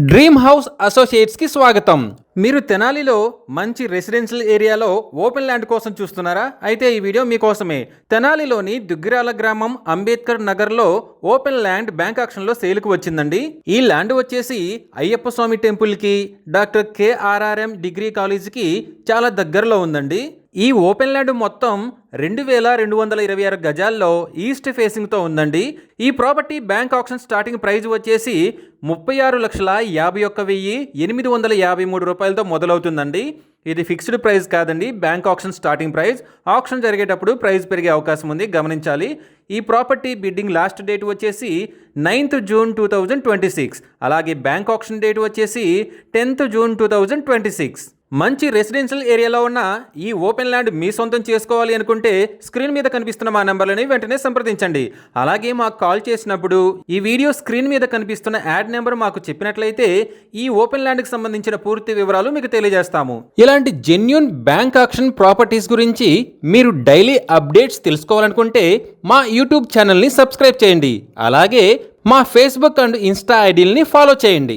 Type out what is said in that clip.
Dream house associates కి స్వాగతం. మీరు తెనాలిలో మంచి రెసిడెన్షియల్ ఏరియాలో ఓపెన్ ల్యాండ్ కోసం చూస్తున్నారా? అయితే ఈ వీడియో మీకోసమే. తెనాలిలోని దుగ్గిరాల గ్రామం అంబేద్కర్ నగర్లో ఓపెన్ ల్యాండ్ బ్యాంక్ ఆక్షన్లో సేల్కు వచ్చిందండి. ఈ ల్యాండ్ వచ్చేసి అయ్యప్ప స్వామి టెంపుల్కి, డాక్టర్ కేఆర్ఆర్ఎం డిగ్రీ కాలేజీకి చాలా దగ్గరలో ఉందండి. ఈ ఓపెన్ ల్యాండ్ మొత్తం 2226 గజాల్లో ఈస్ట్ ఫేసింగ్తో ఉందండి. ఈ property bank auction starting price వచ్చేసి 36,51,853 రూపాయలతో మొదలవుతుందండి. ఇది ఫిక్స్డ్ ప్రైస్ కాదండి, bank auction starting price. Auction జరిగేటప్పుడు ప్రైస్ పెరిగే అవకాశం ఉంది, గమనించాలి. ఈ ప్రాపర్టీ బిడ్డింగ్ లాస్ట్ డేట్ వచ్చేసి 9th జూన్ 2026. అలాగే బ్యాంక్ ఆక్షన్ డేట్ వచ్చేసి 10th జూన్ 2026. మంచి రెసిడెన్షియల్ ఏరియాలో ఉన్న ఈ ఓపెన్ ల్యాండ్ మీ సొంతం చేసుకోవాలి అనుకుంటే స్క్రీన్ మీద కనిపిస్తున్న మా నెంబర్లని వెంటనే సంప్రదించండి. అలాగే మాకు కాల్ చేసినప్పుడు ఈ వీడియో స్క్రీన్ మీద కనిపిస్తున్న యాడ్ నెంబర్ మాకు చెప్పినట్లయితే ఈ ఓపెన్ ల్యాండ్కి సంబంధించిన పూర్తి వివరాలు మీకు తెలియజేస్తాము. ఇలాంటి జెన్యూన్ బ్యాంక్ ఆక్షన్ ప్రాపర్టీస్ గురించి మీరు డైలీ అప్డేట్స్ తెలుసుకోవాలనుకుంటే మా యూట్యూబ్ ఛానల్ని సబ్స్క్రైబ్ చేయండి. అలాగే మా ఫేస్బుక్ అండ్ ఇన్స్టా ఐడీలని ఫాలో చేయండి.